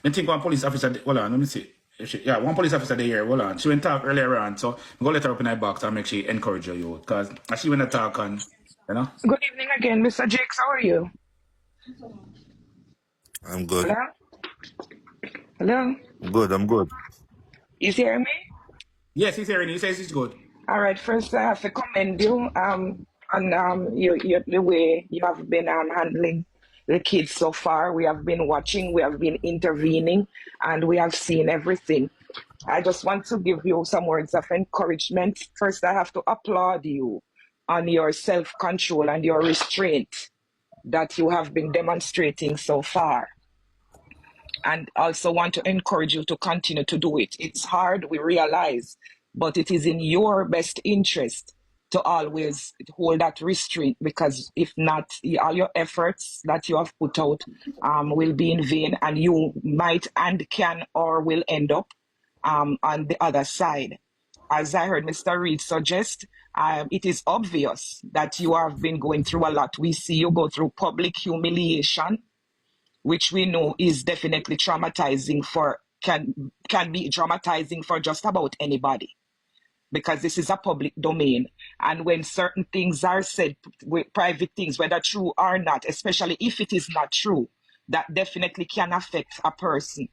I think one police officer, hold on, let me see. Yeah, one police officer there, hold on. She went talk earlier on, so I'm going to let her up in her box and make she encourage you, because she went to talk on, you know. Good evening again, Mr. Jakes. How are you? I'm good. Hello? Hello? I'm good. You hearing me? Yes, he's hearing you. He says he's good. All right. First, I have to commend you on the way you have been handling the kids so far. We have been watching, we have been intervening, and we have seen everything. I just want to give you some words of encouragement. First, I have to applaud you on your self-control and your restraint that you have been demonstrating so far. And also want to encourage you to continue to do it. It's hard, we realize, but it is in your best interest to always hold that restraint, because if not, all your efforts that you have put out will be in vain, and you might and can or will end up on the other side. As I heard Mr. Reed suggest, it is obvious that you have been going through a lot. We see you go through public humiliation, which we know is definitely traumatizing can be traumatizing for just about anybody, because this is a public domain. And when certain things are said, private things, whether true or not, especially if it is not true, that definitely can affect a person.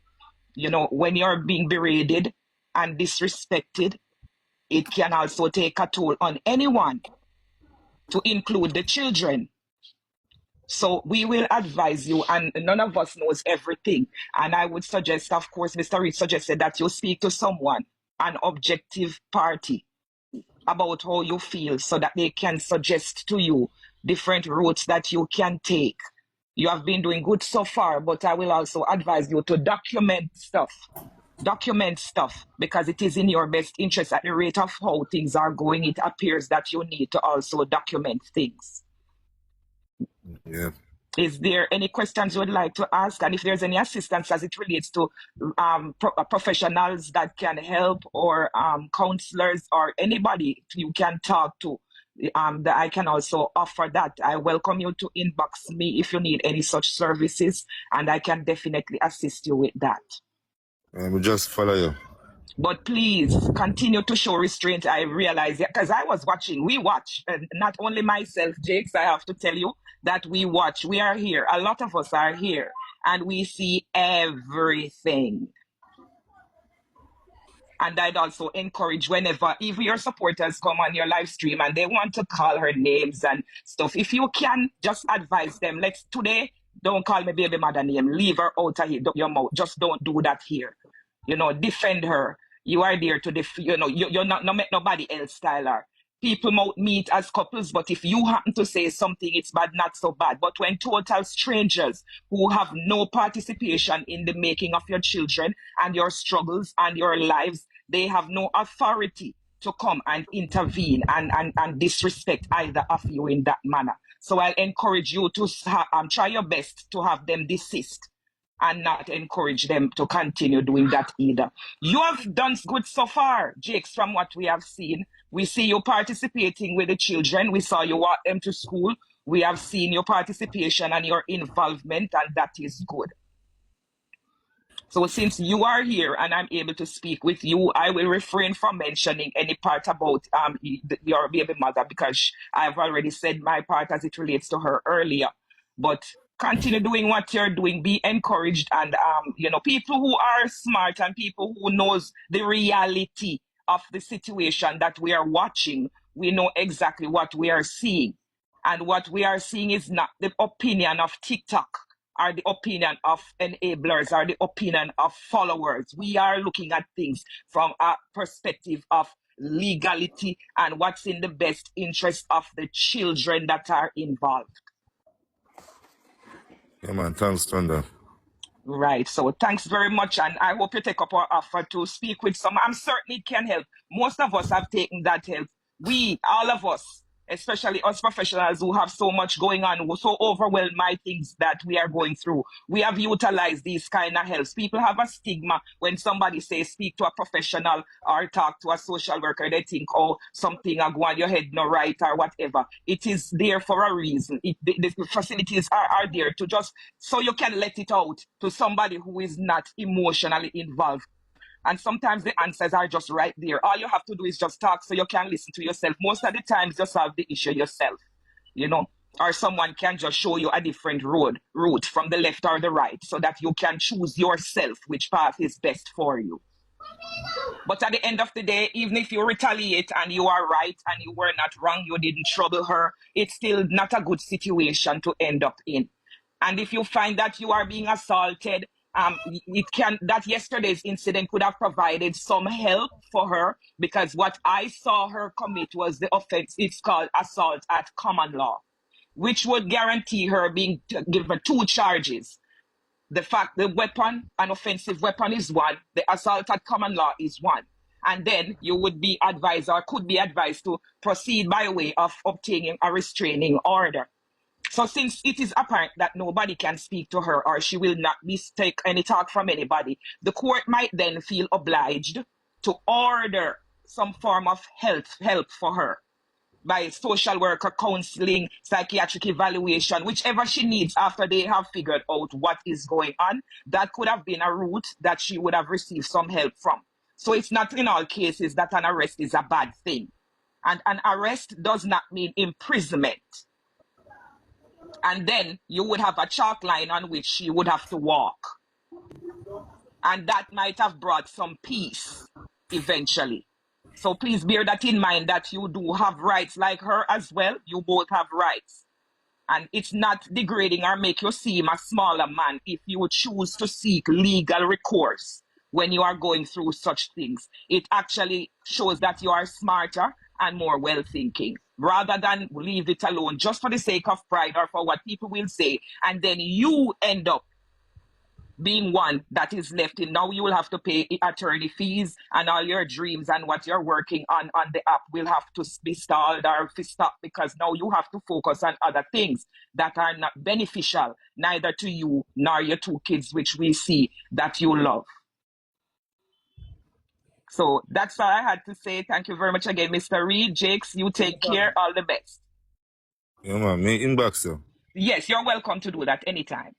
You know, when you're being berated and disrespected, it can also take a toll on anyone, to include the children. So we will advise you, and none of us knows everything. And I would suggest, of course, Mr. Reed suggested that you speak to someone, an objective party, about how you feel, so that they can suggest to you different routes that you can take. You have been doing good so far, but I will also advise you to document stuff. Document stuff, because it is in your best interest. At the rate of how things are going, it appears that you need to also document things. Yeah. Is there any questions you would like to ask? And if there's any assistance as it relates to professionals that can help, or counselors, or anybody you can talk to, that I can also offer that. I welcome you to inbox me if you need any such services, and I can definitely assist you with that. We just follow you. But please continue to show restraint. I realize it, because I was watching. We watch, and not only myself, Jakes. I have to tell you that we watch. We are here. A lot of us are here, and we see everything. And I'd also encourage, whenever, if your supporters come on your live stream and they want to call her names and stuff, if you can, just advise them. Today, don't call me baby mother name. Leave her out of your mouth. Just don't do that here. You know, defend her. You are there to you're not make nobody else style her. People might meet as couples, but if you happen to say something, it's bad, not so bad. But when total strangers who have no participation in the making of your children and your struggles and your lives, they have no authority to come and intervene and disrespect either of you in that manner. So I encourage you to try your best to have them desist, and not encourage them to continue doing that either. You have done good so far, Jakes, from what we have seen. We see you participating with the children. We saw you walk them to school. We have seen your participation and your involvement, and that is good. So since you are here and I'm able to speak with you, I will refrain from mentioning any part about your baby mother, because I've already said my part as it relates to her earlier. But continue doing what you're doing. Be encouraged, and people who are smart and people who knows the reality of the situation that we are watching, we know exactly what we are seeing. And what we are seeing is not the opinion of TikTok, or the opinion of enablers, or the opinion of followers. We are looking at things from a perspective of legality and what's in the best interest of the children that are involved. Yeah, man. Thanks, Thunda. Right. So thanks very much. And I hope you take up our offer to speak with some. I'm certain it can help. Most of us have taken that help. All of us, especially us professionals who have so much going on, we're so overwhelmed by things that we are going through. We have utilized these kind of helps. People have a stigma when somebody says speak to a professional or talk to a social worker. They think, oh, something are going on your head no right or whatever. It is there for a reason. The facilities are there to just so you can let it out to somebody who is not emotionally involved. And sometimes the answers are just right there. All you have to do is just talk so you can listen to yourself. Most of the times, just solve the issue yourself, you know, or someone can just show you a different route from the left or the right so that you can choose yourself which path is best for you. But at the end of the day, even if you retaliate and you are right and you were not wrong, you didn't trouble her, it's still not a good situation to end up in. And if you find that you are being assaulted, that yesterday's incident could have provided some help for her, because what I saw her commit was the offense. It's called assault at common law, which would guarantee her being given 2 charges. The fact the weapon, an offensive weapon, is 1. The assault at common law is 1. And then you would be advised or could be advised to proceed by way of obtaining a restraining order. So since it is apparent that nobody can speak to her or she will not take any talk from anybody, the court might then feel obliged to order some form of help for her by social worker, counseling, psychiatric evaluation, whichever she needs after they have figured out what is going on. That could have been a route that she would have received some help from. So it's not in all cases that an arrest is a bad thing. And an arrest does not mean imprisonment. And then you would have a chalk line on which she would have to walk. And that might have brought some peace eventually. So please bear that in mind, that you do have rights like her as well. You both have rights. And it's not degrading or make you seem a smaller man if you choose to seek legal recourse when you are going through such things. It actually shows that you are smarter and more well-thinking, rather than leave it alone just for the sake of pride or for what people will say. And then you end up being one that is left in. Now you will have to pay attorney fees, and all your dreams and what you're working on the app will have to be stalled or stopped, because now you have to focus on other things that are not beneficial, neither to you nor your 2 kids, which we see that you love. So that's all I had to say. Thank you very much again, Mr. Reed. Jakes, you take care. All the best. Yeah, man. Me inbox, sir. Yes, you're welcome to do that anytime.